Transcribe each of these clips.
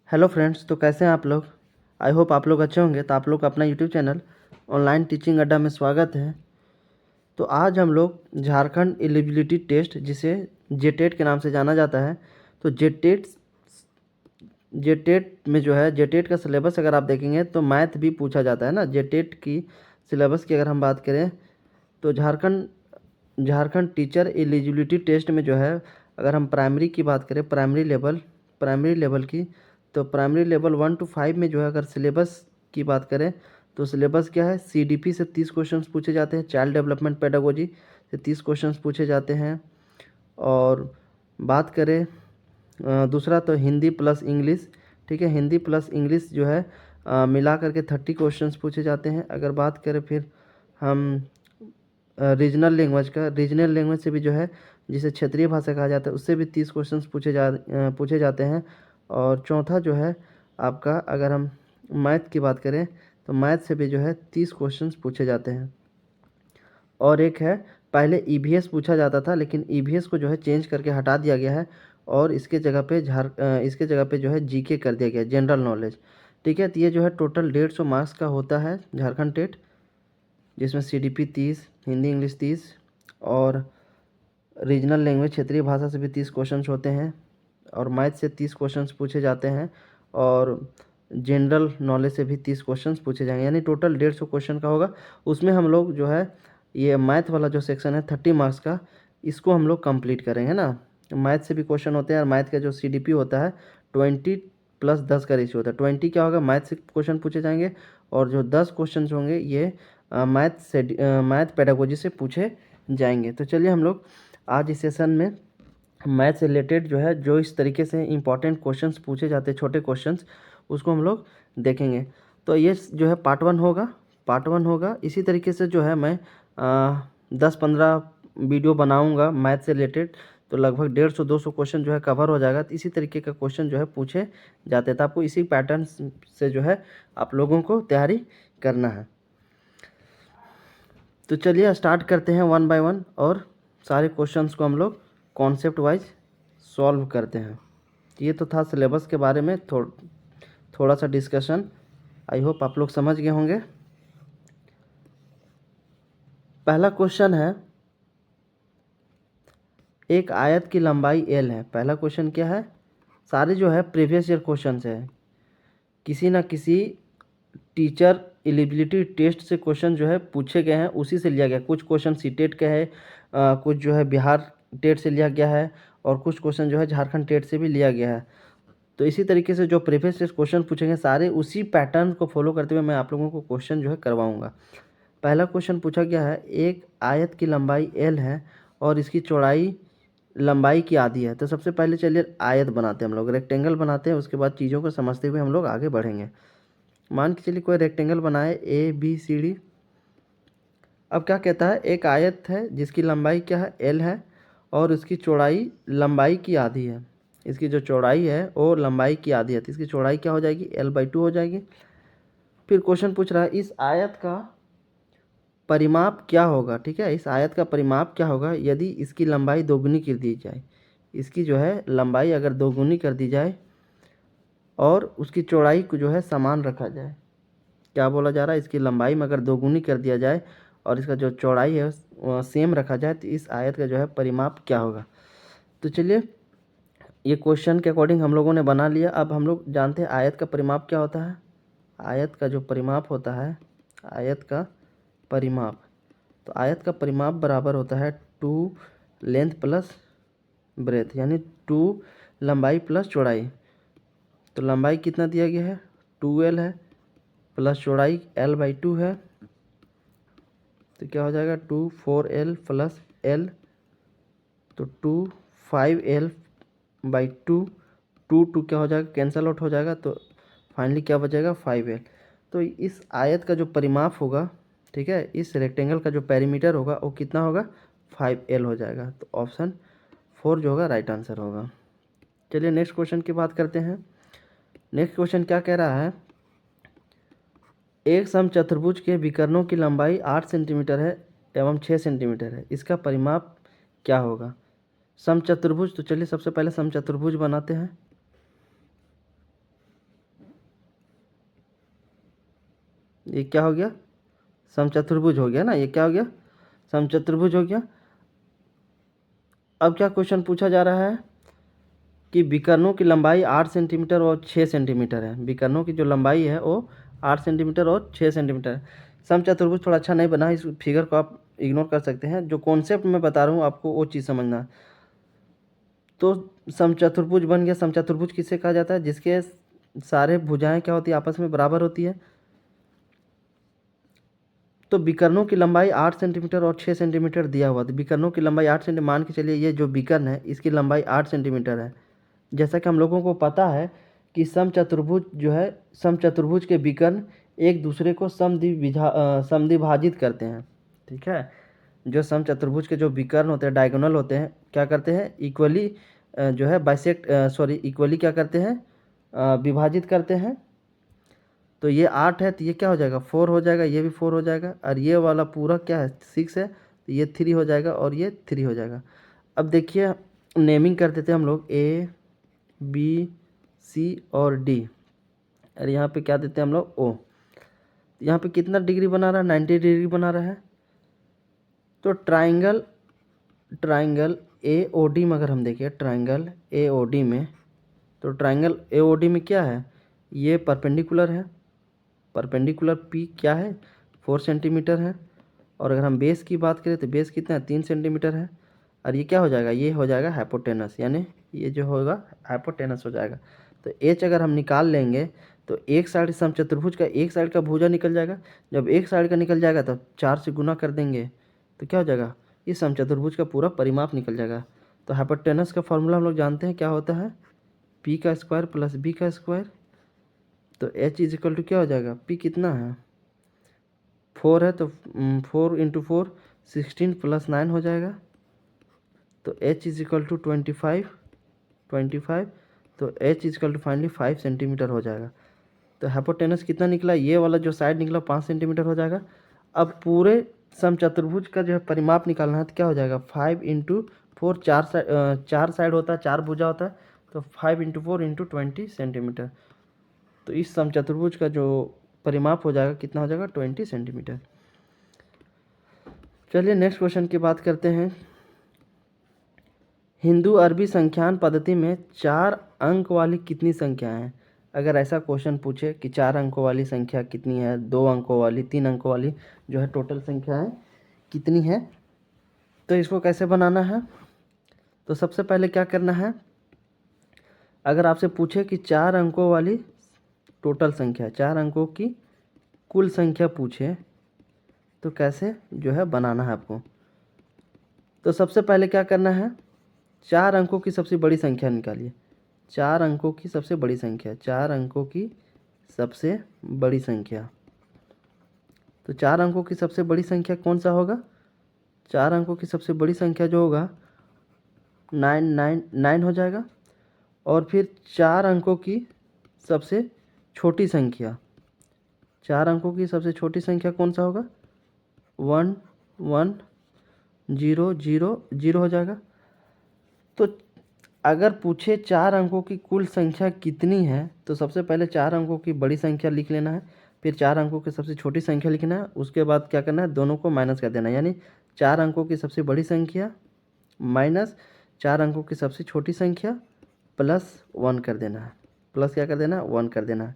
Hello friends, तो कैसे हैं आप लोग। आई होप आप लोग अच्छे होंगे। तो आप लोग का अपना यूट्यूब चैनल ऑनलाइन टीचिंग अड्डा में स्वागत है। तो आज हम लोग झारखंड एलिजिबिलिटी टेस्ट, जिसे जेटेट के नाम से जाना जाता है, तो जेटेट में जो है, जेटेट का सिलेबस अगर आप देखेंगे तो मैथ भी पूछा जाता है ना। जेटेट की सिलेबस की अगर हम बात करें तो झारखंड टीचर एलिजिबिलिटी टेस्ट में जो है, अगर हम प्राइमरी की बात करें, प्राइमरी लेवल की, तो प्राइमरी लेवल 1 to 5 में जो है, अगर सिलेबस की बात करें तो सिलेबस क्या है, सीडीपी से 30 क्वेश्चंस पूछे जाते हैं, चाइल्ड डेवलपमेंट पेडागोजी से 30 क्वेश्चंस पूछे जाते हैं। और बात करें दूसरा तो हिंदी प्लस इंग्लिश, ठीक है, हिंदी प्लस इंग्लिश जो है मिला करके 30 क्वेश्चंस पूछे जाते हैं। अगर बात करें फिर हम रीजनल लैंग्वेज से भी जो है, जिसे क्षेत्रीय भाषा कहा जाता है, उससे भी 30 क्वेश्चंस पूछे जाते हैं। और चौथा जो है आपका, अगर हम मैथ की बात करें तो मैथ से भी जो है 30 क्वेश्चंस पूछे जाते हैं। और एक है, पहले ईवीएस पूछा जाता था, लेकिन ईवीएस को जो है चेंज करके हटा दिया गया है और इसके जगह पे जो है जीके कर दिया गया है, जनरल नॉलेज। ठीक है, तो ये जो है टोटल 150 मार्क्स का होता है झारखंड टेट, जिसमें सीडीपी 30, हिंदी इंग्लिश 30 और रीजनल लैंग्वेज क्षेत्रीय भाषा से भी 30 क्वेश्चंस होते हैं और मैथ से 30 क्वेश्चंस पूछे जाते हैं और जनरल नॉलेज से भी 30 क्वेश्चंस पूछे जाएंगे, यानी टोटल 150 क्वेश्चन का होगा। उसमें हम लोग जो है, ये मैथ वाला जो सेक्शन है 30 मार्क्स का, इसको हम लोग कंप्लीट करेंगे ना। मैथ से भी क्वेश्चन होते हैं और मैथ का जो सीडीपी होता है 20+10 का रेशियो होता है। 20 क्या होगा, मैथ से क्वेश्चन पूछे जाएंगे और जो 10 क्वेश्चन होंगे ये मैथ पेडागोजी से पूछे जाएंगे। तो चलिए हम लोग आज इस सेशन में मैथ से रिलेटेड जो है, जो इस तरीके से इंपॉर्टेंट क्वेश्चंस पूछे जाते हैं, छोटे क्वेश्चंस, उसको हम लोग देखेंगे। तो ये जो है पार्ट वन होगा। इसी तरीके से जो है मैं 10-15 वीडियो बनाऊंगा मैथ से रिलेटेड, तो लगभग 150-200 क्वेश्चन जो है कवर हो जाएगा। तो इसी तरीके का क्वेश्चन जो है पूछे जाते हैं, तो आपको इसी पैटर्न से जो है आप लोगों को तैयारी करना है। तो चलिए स्टार्ट करते हैं वन बाय वन और सारे क्वेश्चंस को हम लोग कॉन्सेप्ट वाइज सॉल्व करते हैं। ये तो था सिलेबस के बारे में थोड़ा सा डिस्कशन। आई होप आप लोग समझ गए होंगे। पहला क्वेश्चन है, एक आयत की लंबाई l है। पहला क्वेश्चन क्या है, सारे जो है प्रीवियस ईयर क्वेश्चन है, किसी ना किसी टीचर एलिजिबिलिटी टेस्ट से क्वेश्चन जो है पूछे गए हैं, उसी से लिया गया। कुछ क्वेश्चन सीटेट के है, कुछ जो है बिहार टेट से लिया गया है और कुछ क्वेश्चन जो है झारखंड टेट से भी लिया गया है। तो इसी तरीके से जो प्रीवियस ईयर क्वेश्चन पूछेंगे, सारे उसी पैटर्न को फॉलो करते हुए मैं आप लोगों को क्वेश्चन जो है करवाऊंगा। पहला क्वेश्चन पूछा गया है, एक आयत की लंबाई l है और इसकी चौड़ाई लंबाई की आधी है। तो सबसे पहले चलिए आयत बनाते हैं, हम लोग रेक्टेंगल बनाते हैं, उसके बाद चीज़ों को समझते हुए हम लोग आगे बढ़ेंगे। मान के चलिए कोई रेक्टेंगल बनाए ABCD। अब क्या कहता है, एक आयत है जिसकी लंबाई क्या है, l है और उसकी चौड़ाई लंबाई की आधी है। इसकी जो चौड़ाई है वो लंबाई की आधी है, तो इसकी चौड़ाई क्या हो जाएगी, l/2 हो जाएगी। फिर क्वेश्चन पूछ रहा है, इस आयत का परिमाप क्या होगा। ठीक है, इस आयत का परिमाप क्या होगा यदि इसकी लंबाई दोगुनी कर दी जाए। इसकी जो है लंबाई अगर दोगुनी कर दी जाए और उसकी चौड़ाई को जो है समान रखा जाए। क्या बोला जा रहा है, इसकी लंबाई में अगर दोगुनी कर दिया जाए और इसका जो चौड़ाई है सेम रखा जाए, तो इस आयत का जो है परिमाप क्या होगा। तो चलिए, ये क्वेश्चन के अकॉर्डिंग हम लोगों ने बना लिया। अब हम लोग जानते हैं आयत का परिमाप क्या होता है। आयत का जो परिमाप होता है, आयत का परिमाप, तो आयत का परिमाप बराबर होता है 2 लेंथ प्लस ब्रेथ, यानी 2 लंबाई प्लस चौड़ाई। तो लंबाई कितना दिया गया है, 2l है, प्लस चौड़ाई l/2 है, तो क्या हो जाएगा 4l प्लस l, तो 5l/2। 2 क्या हो जाएगा, कैंसल आउट हो जाएगा, तो फाइनली क्या बचेगा 5l। तो इस आयत का जो परिमाप होगा, ठीक है, इस रेक्टेंगल का जो पेरीमीटर होगा वो कितना होगा, 5l हो जाएगा। तो ऑप्शन 4 जो होगा राइट आंसर होगा। चलिए नेक्स्ट क्वेश्चन की बात करते हैं। नेक्स्ट क्वेश्चन क्या कह रहा है, एक समचतुर्भुज के विकर्णों की लंबाई 8 सेंटीमीटर है एवं 6 सेंटीमीटर है, इसका परिमाप क्या होगा। समचतुर्भुज, तो चलिए सबसे पहले समचतुर्भुज बनाते हैं। ये क्या हो गया, समचतुर्भुज हो गया ना, ये क्या हो गया, समचतुर्भुज हो गया। अब क्या क्वेश्चन पूछा जा रहा है कि विकर्णों की लंबाई 8 सेंटीमीटर और 6 सेंटीमीटर है। विकर्णों की जो लंबाई है वो 8 सेंटीमीटर और 6 सेंटीमीटर है। समचतुर्भुज थोड़ा अच्छा नहीं बना है, इस फिगर को आप इग्नोर कर सकते हैं। जो कॉन्सेप्ट मैं बता रहा हूँ आपको वो चीज़ समझना है। तो समचतुर्भुज बन गया। समचतुर्भुज किसे कहा जाता है, जिसके सारे भुजाएं क्या होती है, आपस में बराबर होती है। तो विकर्णों की लंबाई 8 सेंटीमीटर और 6 सेंटीमीटर दिया हुआ था। विकर्णों की लंबाई 8 सेंटीमीटर, मान के चलिए ये जो विकर्ण है इसकी लंबाई 8 सेंटीमीटर है। जैसा कि हम लोगों को पता है कि समचतुर्भुज जो है, समचतुर्भुज के विकर्ण एक दूसरे को समद्विभाजित करते हैं। ठीक है, जो समचतुर्भुज के जो विकर्ण होते हैं, डायगोनल होते हैं, क्या करते हैं, इक्वली जो है इक्वली क्या करते हैं, विभाजित करते हैं। तो ये 8 है तो ये क्या हो जाएगा, 4 हो जाएगा, ये भी 4 हो जाएगा, और ये वाला पूरा क्या है, 6 है, तो ये 3 हो जाएगा और ये 3 हो जाएगा। अब देखिए नेमिंग कर देते हैं हम लोग, ए बी सी और डी, और यहाँ पे क्या देते हैं हम लोग, ओ। यहाँ पे कितना डिग्री बना रहा है, 90 डिग्री बना रहा है। तो ट्राइंगल ए ओ डी में अगर हम देखें, ट्राइंगल ए ओ डी में, तो ट्राइंगल ए ओ डी में क्या है, ये परपेंडिकुलर है। परपेंडिकुलर पी क्या है, 4 सेंटीमीटर है। और अगर हम बेस की बात करें तो बेस कितना है, 3 सेंटीमीटर है। और ये क्या हो जाएगा, ये हो जाएगा हाइपोटेनस, यानी ये जो होगा हाइपोटेनस हो जाएगा। तो एच अगर हम निकाल लेंगे तो एक साइड समचतुर्भुज का एक साइड का भुजा निकल जाएगा। जब एक साइड का निकल जाएगा तो 4 से गुना कर देंगे तो क्या हो जाएगा, इस समचतुर्भुज का पूरा परिमाप निकल जाएगा। तो हाइपोटेनस का फॉर्मूला हम लोग जानते हैं क्या होता है, पी का स्क्वायर प्लस बी का स्क्वायर। तो एच इज इक्वल टू क्या हो जाएगा, पी कितना है, 4 है, तो 4 इंटू 4 16 प्लस 9 हो जाएगा। तो एच इज इक्वल टू 25, तो H is equal to finally 5 centimetre हो जाएगा। तो हाइपोटेनस कितना निकला, ये वाला जो साइड निकला 5 सेंटीमीटर हो जाएगा। अब पूरे समचतुर्भुज का जो है परिमाप निकालना है तो क्या हो जाएगा, 5 इंटू 4, चार साइड होता है, 4 भुजा होता है, तो 5 इंटू 4 इंटू 20 सेंटीमीटर। तो इस समचतुर्भुज का जो परिमाप हो जाएगा कितना हो जाएगा, 20 सेंटीमीटर। चलिए नेक्स्ट क्वेश्चन की बात करते हैं। हिंदू अरबी संख्यान पद्धति में 4 अंक वाली कितनी संख्याएं हैं। अगर ऐसा क्वेश्चन पूछे कि 4 अंकों वाली संख्या कितनी है, 2 अंकों वाली, 3 अंकों वाली, जो है टोटल संख्याएं कितनी है, तो इसको कैसे बनाना है। तो सबसे पहले क्या करना है, अगर आपसे पूछे कि 4 अंकों वाली टोटल संख्या, 4 अंकों की कुल संख्या पूछे, तो कैसे जो है बनाना है आपको। तो सबसे पहले क्या करना है, 4 अंकों की सबसे बड़ी संख्या निकालिए। 4 अंकों की सबसे बड़ी संख्या, 4 अंकों की सबसे बड़ी संख्या। तो 4 अंकों की सबसे बड़ी संख्या कौन सा होगा, 4 अंकों की सबसे बड़ी संख्या जो होगा 999 हो जाएगा। और फिर 4 अंकों की सबसे छोटी संख्या, 4 अंकों की सबसे छोटी संख्या कौन सा होगा, 1100 हो जाएगा। तो अगर पूछे 4 अंकों की कुल संख्या कितनी है, तो सबसे पहले 4 अंकों की बड़ी संख्या लिख लेना है, फिर 4 अंकों की सबसे छोटी संख्या लिखना है, उसके बाद क्या करना है, दोनों को माइनस कर देना है। यानी 4 अंकों की सबसे बड़ी संख्या माइनस 4 अंकों की सबसे छोटी संख्या प्लस 1 कर देना है। प्लस क्या कर देना है, 1 कर देना है,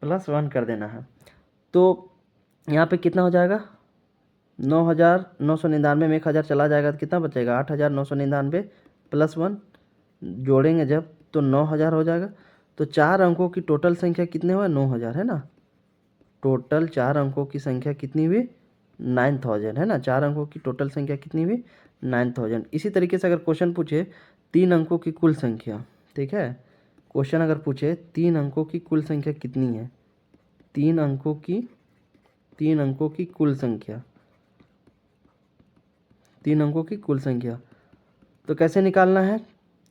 प्लस 1 कर देना है। तो यहाँ पे कितना हो जाएगा, 9,999 में 1,000 चला जाएगा तो कितना बचेगा, 8,999 प्लस 1 जोड़ेंगे जब तो 9,000 हो जाएगा। तो 4 अंकों की टोटल संख्या कितने हुआ, 9,000 है ना। टोटल 4 अंकों की संख्या कितनी हुई, 9,000 है ना। 4 अंकों की टोटल संख्या कितनी हुई, 9,000। इसी तरीके से अगर क्वेश्चन पूछे 3 अंकों की कुल संख्या, ठीक है, क्वेश्चन अगर पूछे 3 अंकों की कुल संख्या कितनी है, 3 अंकों की कुल संख्या, 3 अंकों की कुल संख्या, तो कैसे निकालना है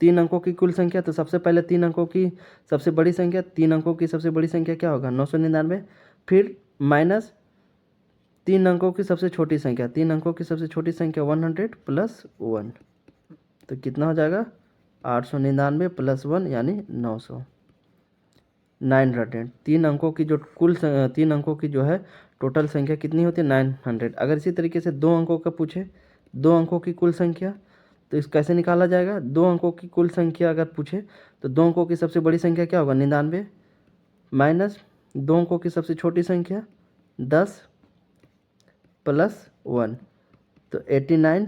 3 अंकों की कुल संख्या। तो सबसे पहले 3 अंकों की सबसे बड़ी संख्या, 3 अंकों की सबसे बड़ी संख्या क्या होगा, 999, फिर माइनस 3 अंकों की सबसे छोटी संख्या, 3 अंकों की सबसे छोटी संख्या 100 प्लस 1, तो कितना हो जाएगा, 899 प्लस 1 यानी 900। 900। 3 अंकों की जो है टोटल संख्या कितनी होती है? 900। अगर इसी तरीके से 2 अंकों का पूछे, 2 अंकों की कुल संख्या, तो इस कैसे निकाला जाएगा? 2 अंकों की कुल संख्या अगर पूछे तो 2 अंकों की सबसे बड़ी संख्या क्या होगा? 99 माइनस 2 अंकों की सबसे छोटी संख्या 10 प्लस 1, तो 89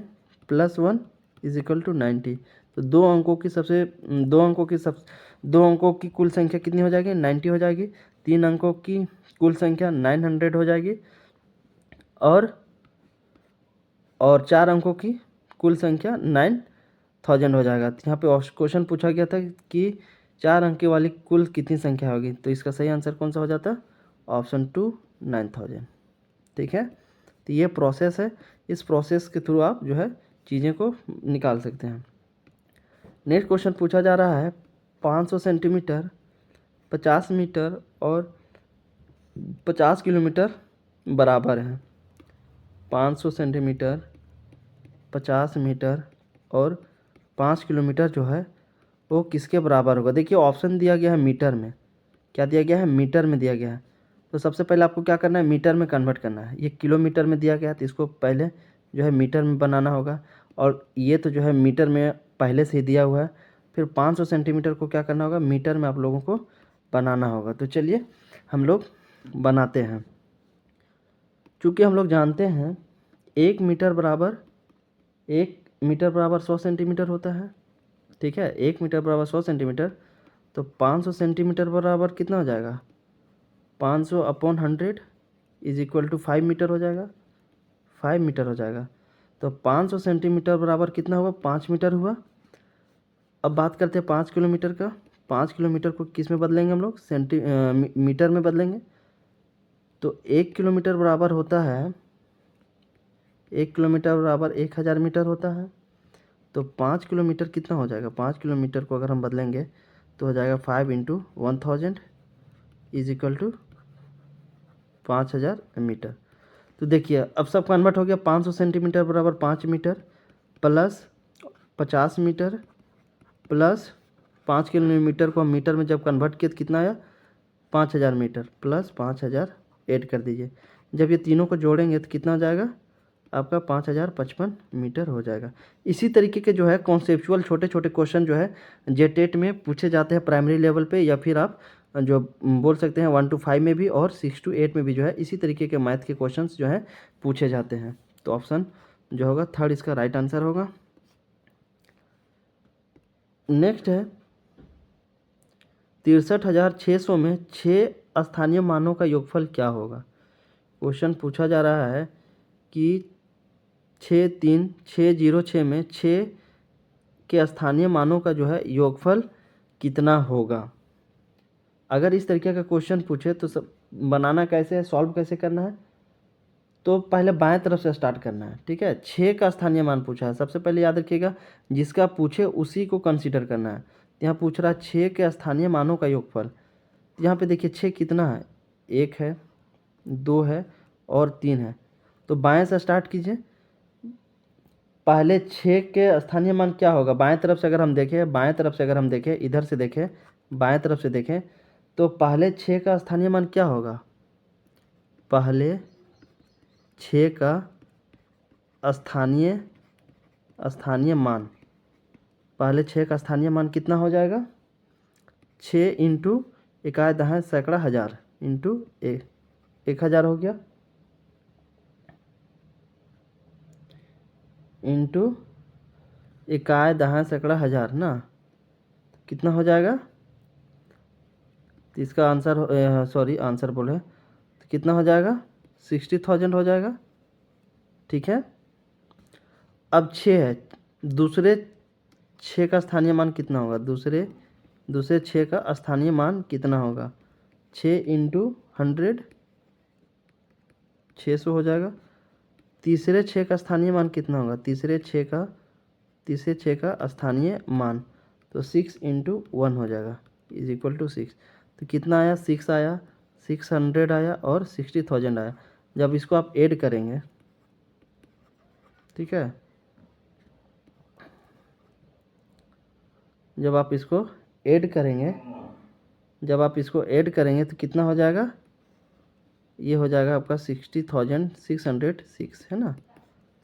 प्लस 1 इज इक्वल टू 90। तो 2 अंकों की कुल संख्या कितनी हो जाएगी? 90 हो जाएगी। 3 अंकों की कुल संख्या 900 हो जाएगी और 4 अंकों की कुल संख्या 9000 हो जाएगा। यहाँ पे क्वेश्चन पूछा गया था कि 4 अंक वाली कुल कितनी संख्या होगी, तो इसका सही आंसर कौन सा हो जाता? ऑप्शन 2 9000। ठीक है, तो ये प्रोसेस है, इस प्रोसेस के थ्रू आप जो है चीज़ें को निकाल सकते हैं। नेक्स्ट क्वेश्चन पूछा जा रहा है 500 सेंटीमीटर, 50 मीटर और 50 किलोमीटर बराबर हैं। 500 सेंटीमीटर, 50 मीटर और 5 किलोमीटर जो है वो किसके बराबर होगा? देखिए ऑप्शन दिया गया है मीटर में। क्या दिया गया है? मीटर में दिया गया है। तो सबसे पहले आपको क्या करना है? मीटर में कन्वर्ट करना है। ये किलोमीटर में दिया गया है तो इसको पहले जो है मीटर में बनाना होगा, और ये तो जो है मीटर में पहले से ही दिया हुआ है। फिर 500 सेंटीमीटर को क्या करना होगा? मीटर में आप लोगों को बनाना होगा। तो चलिए हम लोग बनाते हैं। चूँकि हम लोग जानते हैं 1 मीटर बराबर 100 सेंटीमीटर होता है। ठीक है, 1 मीटर बराबर 100 सेंटीमीटर, तो 500 सेंटीमीटर बराबर कितना हो जाएगा? 500 upon 100 is equal to 5 metre हो जाएगा। 5 मीटर हो जाएगा। तो 500 सेंटीमीटर बराबर कितना हुआ? 5 मीटर हुआ। अब बात करते हैं 5 किलोमीटर का। 5 किलोमीटर को किस में बदलेंगे हम लोग? मीटर में बदलेंगे। तो 1 किलोमीटर बराबर होता है 1 किलोमीटर बराबर 1000 मीटर होता है। तो 5 किलोमीटर कितना हो जाएगा? 5 किलोमीटर को अगर हम बदलेंगे तो हो जाएगा 5 into 1000 is equal to 5000 metre. तो देखिए अब सब कन्वर्ट हो गया। 500 सेंटीमीटर बराबर 5 metre plus 50 metre plus 5 kilometre को हम मीटर में जब कन्वर्ट किया तो कितना आया? 5000 मीटर प्लस 5000 ऐड कर दीजिए। जब ये तीनों को जोड़ेंगे तो कितना हो जाएगा? आपका 5055 मीटर हो जाएगा। इसी तरीके के जो है कॉन्सेप्चुअल छोटे छोटे क्वेश्चन जो है जेटेट में पूछे जाते हैं प्राइमरी लेवल पे, या फिर आप जो बोल सकते हैं 1 to 5 में भी और 6 to 8 में भी जो है इसी तरीके के मैथ के क्वेश्चंस जो है पूछे जाते हैं। तो ऑप्शन जो होगा थर्ड इसका राइट आंसर होगा। नेक्स्ट है 63,600 में 6 स्थानीय मानों का योगफल क्या होगा? क्वेश्चन पूछा जा रहा है कि 63606 में 6 के स्थानीय मानों का जो है योगफल कितना होगा? अगर इस तरीके का क्वेश्चन पूछे तो सब बनाना कैसे है, सॉल्व कैसे करना है? तो पहले बाएं तरफ से स्टार्ट करना है। ठीक है, 6 का स्थानीय मान पूछा है। सबसे पहले याद रखिएगा जिसका पूछे उसी को कंसीडर करना है। यहाँ पूछ रहा है 6 के स्थानीय मानों का योगफल। यहाँ पे देखिए 6 कितना है? 1 है, 2 है और 3 है। तो बाएं से स्टार्ट कीजिए। पहले 6 के स्थानीय मान क्या होगा? बाएं तरफ से अगर हम देखें, इधर से देखें, बाएं तरफ से देखें, तो पहले 6 का स्थानीय मान क्या होगा? पहले 6 का स्थानीय मान, पहले 6 का स्थानीय मान कितना हो जाएगा? 6 इंटू इकाई दहाई सैकड़ा हज़ार इंटू 1000 हो गया, इंटू इकाई दहाई सैकड़ा हज़ार ना, कितना हो जाएगा? तो इसका आंसर आंसर बोले तो कितना हो जाएगा? 60,000 हो जाएगा। ठीक है, अब 6 है, दूसरे 6 का स्थानीय मान कितना होगा? दूसरे 6 का स्थानीय मान कितना होगा? 6 इंटू 100 600 हो जाएगा। तीसरे 6 का स्थानीय मान कितना होगा? तीसरे 6 का स्थानीय मान तो 6 इंटू 1 हो जाएगा इज इक्वल टू 6। तो कितना आया? 6 आया, 600 आया और 60,000 आया। जब इसको आप ऐड करेंगे, ठीक है, जब आप इसको ऐड करेंगे जब आप इसको ऐड करेंगे तो कितना हो जाएगा, ये हो जाएगा आपका 60,606 है ना।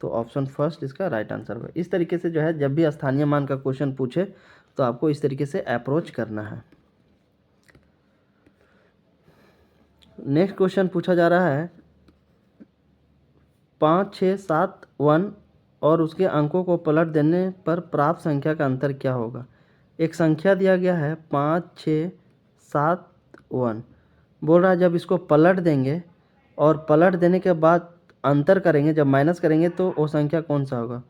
तो ऑप्शन फर्स्ट इसका राइट आंसर है। इस तरीके से जो है जब भी स्थानीय मान का क्वेश्चन पूछे तो आपको इस तरीके से अप्रोच करना है। नेक्स्ट क्वेश्चन पूछा जा रहा है 5, 6, 7, 1 और उसके अंकों को पलट देने पर प्राप्त संख्या का अंतर क्या होगा। एक संख्या दिया गया है 5, 6, 7, 1। बोल रहा है जब इसको पलट देंगे और पलट देने के बाद अंतर करेंगे, जब माइनस करेंगे तो वो संख्या कौन सा होगा।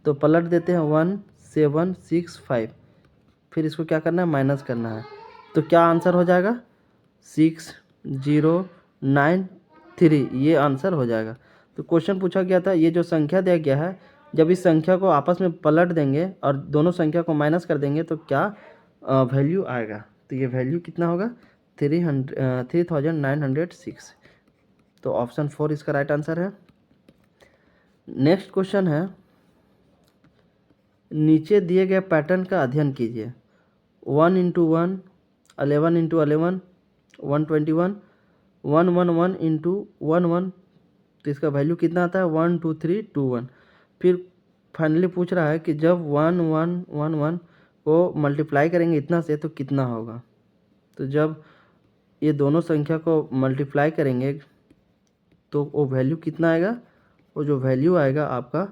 तो पलट देते हैं 1, 7, 6, 5, फिर इसको क्या करना है, माइनस करना है। तो क्या आंसर हो जाएगा, 6, 0, 9, 3, ये आंसर हो जाएगा। तो क्वेश्चन पूछा गया था ये जो संख्या दिया गया है जब इस संख्या को आपस में पलट देंगे और दोनों संख्या को माइनस कर देंगे तो क्या वैल्यू आएगा। तो ये वैल्यू कितना होगा, 3906। तो ऑप्शन 4 इसका राइट आंसर है। नेक्स्ट क्वेश्चन है नीचे दिए गए पैटर्न का अध्ययन कीजिए। 1 इंटू 1, 11 इंटू 11, 121, 111 इंटू 11, तो इसका वैल्यू कितना आता है, 1, 2, 3, 2, 1। फिर फाइनली पूछ रहा है कि जब 1, 1, 1, 1 को मल्टीप्लाई करेंगे इतना से तो कितना होगा। तो जब ये दोनों संख्या को मल्टीप्लाई करेंगे तो वो वैल्यू कितना आएगा, वो जो वैल्यू आएगा आपका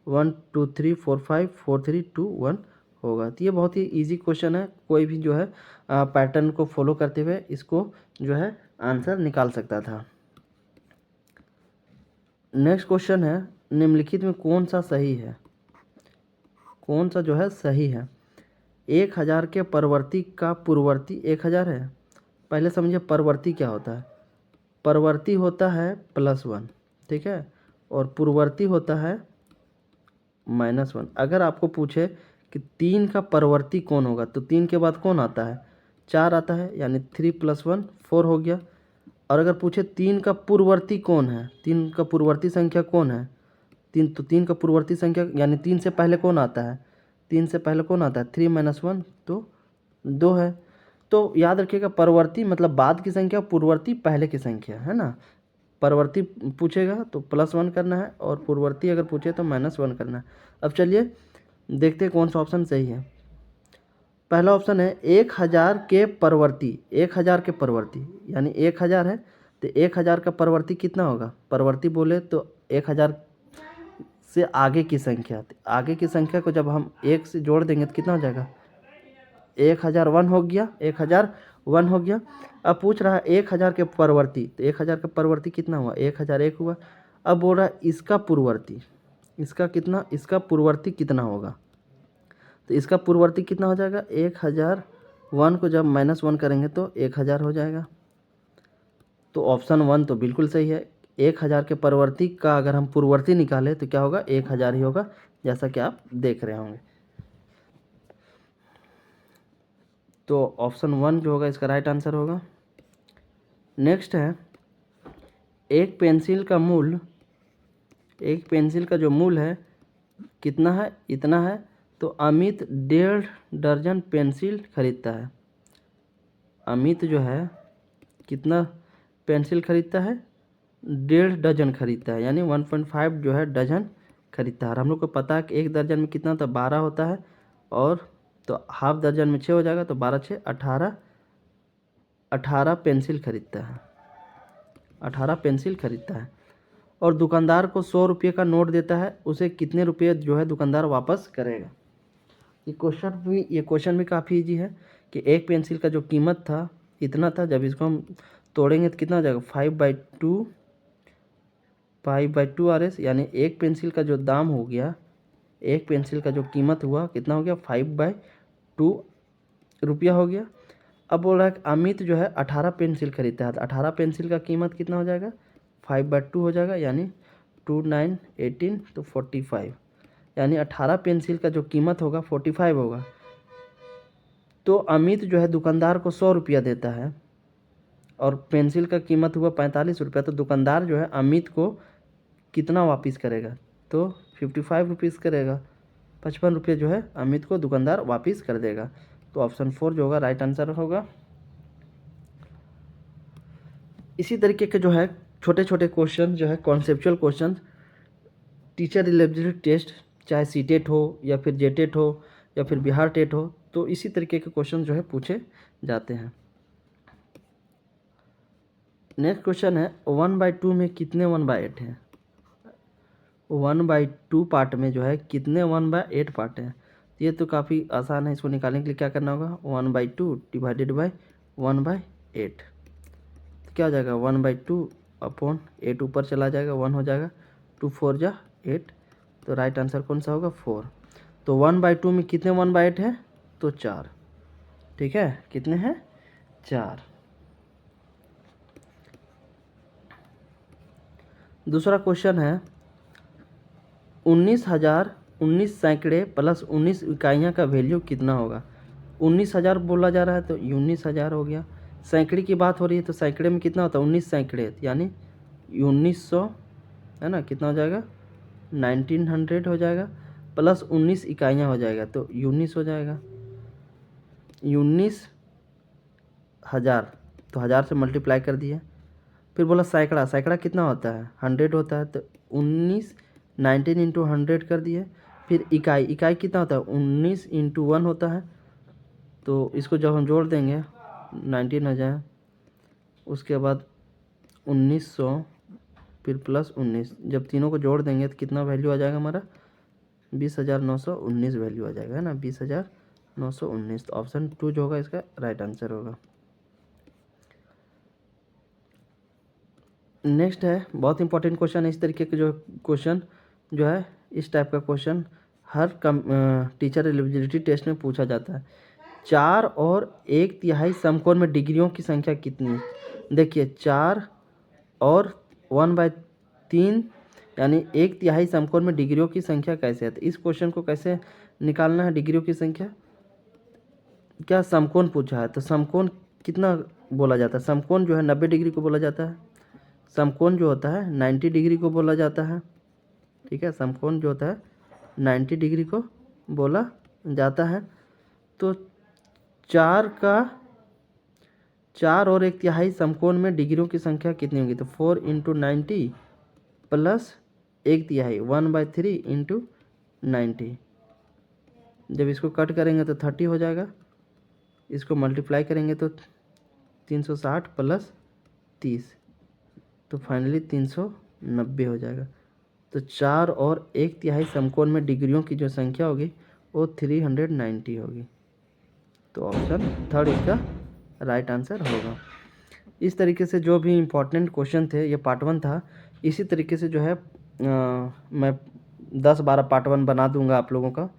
1, 2, 3, 4, 5, 4, 3, 2, 1 होगा। तो ये बहुत ही इजी क्वेश्चन है, कोई भी जो है पैटर्न को फॉलो करते हुए इसको जो है आंसर निकाल सकता था। नेक्स्ट क्वेश्चन है निम्नलिखित में कौन सा सही है, कौन सा जो है सही है। 1000 के परवर्ती का पूर्ववर्ती 1000 है। पहले समझिए परवर्ती क्या होता है, परवर्ती होता है +1, ठीक है, और पूर्ववर्ती होता है -1। अगर आपको पूछे कि 3 का परवर्ती कौन होगा तो 3 के बाद कौन आता है, 4 आता है, यानी 3 + 1 4 हो गया। और अगर पूछे 3 का पूर्ववर्ती कौन है, 3 का पूर्ववर्ती संख्या कौन है, 3, तो 3 का पूर्ववर्ती संख्या यानी 3 से पहले कौन आता है, 3 से पहले कौन आता है, 3 - 1 तो 2 है। तो याद रखिएगा परवर्ती मतलब बाद की संख्या, पूर्ववर्ती पहले की संख्या है ना। परवर्ती पूछेगा तो +1 करना है और पूर्ववर्ती अगर पूछे तो -1 करना है। अब चलिए देखते हैं कौन सा ऑप्शन सही है। पहला ऑप्शन है 1000 के परवर्ती, 1000 के परवर्ती यानी 1000 है तो 1000 का परवर्ती कितना होगा, परवर्ती बोले तो 1000 से आगे की संख्या, आगे की संख्या को जब हम 1 से जोड़ देंगे तो कितना हो जाएगा, 1001 हो गया, 1001 हो गया। अब पूछ रहा है 1000 के परवर्ती, तो 1000 का परवर्ती कितना हुआ, 1001 हुआ। अब बोल रहा है इसका पूर्ववर्ती, इसका कितना, इसका पूर्ववर्ती कितना होगा। तो इसका पूर्ववर्ती कितना हो जाएगा, 1001 को जब -1 करेंगे तो 1000 हो जाएगा। तो ऑप्शन 1 तो बिल्कुल सही है। 1000 के परवर्ती का अगर हम पूर्ववर्ती निकालें तो क्या होगा, 1000 ही होगा, जैसा कि आप देख रहे होंगे। तो ऑप्शन 1 जो होगा इसका राइट आंसर होगा। नेक्स्ट है एक पेंसिल का मूल, एक पेंसिल का जो मूल है कितना है, इतना है, तो अमित 1.5 दर्जन पेंसिल खरीदता है। अमित जो है कितना पेंसिल खरीदता है, 1.5 दर्जन खरीदता है, यानी 1.5 जो है डजन खरीदता है। और हम लोग को पता है कि एक दर्जन में कितना होता है, 12 होता है, और तो हाफ दर्जन में 6 हो जाएगा, तो 12, 6, 18 पेंसिल खरीदता है, 18 पेंसिल खरीदता है। और दुकानदार को 100 रुपये का नोट देता है, उसे कितने रुपये जो है दुकानदार वापस करेगा। ये क्वेश्चन भी काफ़ी इजी है कि एक पेंसिल का जो कीमत था इतना था, जब इसको हम तोड़ेंगे तो कितना हो जाएगा, 5/2 RS, यानी एक पेंसिल का जो दाम हो गया, एक पेंसिल का जो कीमत हुआ कितना हो गया, 5/2 रुपया हो गया। अब बोल रहा है कि अमित जो है 18 पेंसिल खरीदता है, तो 18 पेंसिल का कीमत कितना हो जाएगा, 5/2 हो जाएगा, यानी 2, 9, 18 तो 45, यानी 18 पेंसिल का जो कीमत होगा 45 होगा। तो अमित जो है दुकानदार को 100 रुपया देता है और पेंसिल का कीमत हुआ 45 रुपया, तो दुकानदार जो है अमित को कितना वापस करेगा, तो 55 रुपीज़ करेगा, 55 रुपये जो है अमित को दुकानदार वापस कर देगा। तो ऑप्शन 4 जो होगा राइट आंसर होगा। इसी तरीके के जो है छोटे छोटे क्वेश्चन जो है conceptual question teacher eligibility test, चाहे सीटेट हो या फिर जेटेट हो या फिर बिहार टेट हो, तो इसी तरीके के क्वेश्चन जो है पूछे जाते हैं। नेक्स्ट क्वेश्चन है 1/2 में कितने 1/8 हैं। 1/2 पार्ट में जो है कितने 1/8 पार्ट हैं। ये तो काफ़ी आसान है, इसको निकालने के लिए क्या करना होगा, 1/2 डिवाइडेड बाई 1/8, तो क्या हो जाएगा 1/2 अपॉन 8 ऊपर चला जाएगा, 1 हो जाएगा, 2 4 जा 8, तो राइट आंसर कौन सा होगा 4। तो 1/2 में कितने 1/8 है, तो 4। ठीक है, कितने हैं 4। दूसरा क्वेश्चन है 19 सैकड़े प्लस 19 इकाइयाँ का वैल्यू कितना होगा। 19,000 बोला जा रहा है तो 19,000 हो गया। सैकड़े की बात हो रही है तो सैकड़े में कितना होता है 19 सैकड़े, यानी 1900 है ना, कितना हो जाएगा 1900 हो जाएगा, प्लस 19 इकाइयाँ हो जाएगा तो 19 हो जाएगा। 19,000 तो 1000 से मल्टीप्लाई कर दिए। फिर बोला सैकड़ा, सैकड़ा कितना होता है 100 होता है, तो 19 इंटू 100 कर दिए। फिर इकाई, इकाई कितना होता है 19 इंटू 1 होता है, तो इसको जब हम जोड़ देंगे 19,000, उसके बाद 1900, फिर प्लस 19, जब तीनों को जोड़ देंगे तो कितना वैल्यू आ जाएगा हमारा 20,919 वैल्यू आ जाएगा, है ना 20,919। तो ऑप्शन 2 जो होगा इसका राइट आंसर होगा। नेक्स्ट है बहुत इंपॉर्टेंट क्वेश्चन है, इस तरीके के जो क्वेश्चन जो है इस टाइप का क्वेश्चन हर टीचर एलिजिबिलिटी टेस्ट में पूछा जाता है। 4 और 1/3 समकोण में डिग्रियों की संख्या कितनी। देखिए 4 और 1/3 यानी 1/3 समकोण में डिग्रियों की संख्या कैसे है। तो इस क्वेश्चन को कैसे निकालना है डिग्रियों की संख्या, क्या समकोण पूछा है तो समकोण कितना बोला जाता है, समकोण जो है 90 डिग्री को बोला जाता है, समकोण जो होता है 90 डिग्री को बोला जाता है। ठीक है, समकोण जो होता है 90 डिग्री को बोला जाता है। तो 4 और 1/3 समकोण में डिग्रियों की संख्या कितनी होगी, तो 4 इंटू 90 प्लस 1/3 1/3 इंटू 90, जब इसको कट करेंगे तो 30 हो जाएगा, इसको मल्टीप्लाई करेंगे तो 360 प्लस 30, तो फाइनली 390 हो जाएगा। तो 4 और 1/3 समकोण में डिग्रियों की जो संख्या होगी वो 390 होगी, तो ऑप्शन 3 इसका राइट आंसर होगा। इस तरीके से जो भी इम्पोर्टेंट क्वेश्चन थे, ये पार्ट 1 था। इसी तरीके से जो है मैं 10-12 पार्ट 1 बना दूंगा आप लोगों का,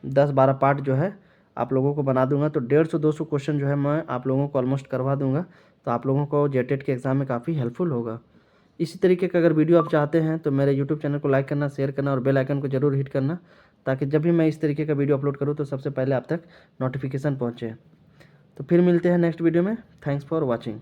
10-12 पार्ट जो है आप लोगों को बना दूंगा, तो 150-200 क्वेश्चन जो है मैं आप लोगों को ऑलमोस्ट करवा दूंगा, तो आप लोगों को जेटेट के एग्ज़ाम में काफ़ी हेल्पफुल होगा। इसी तरीके का अगर वीडियो आप चाहते हैं तो मेरे यूट्यूब चैनल को लाइक करना, शेयर करना और बेल आइकन को जरूर हिट करना, ताकि जब भी मैं इस तरीके का वीडियो अपलोड करूँ तो सबसे पहले आप तक नोटिफिकेशन पहुँचे। तो फिर मिलते हैं नेक्स्ट वीडियो में। Thanks for watching.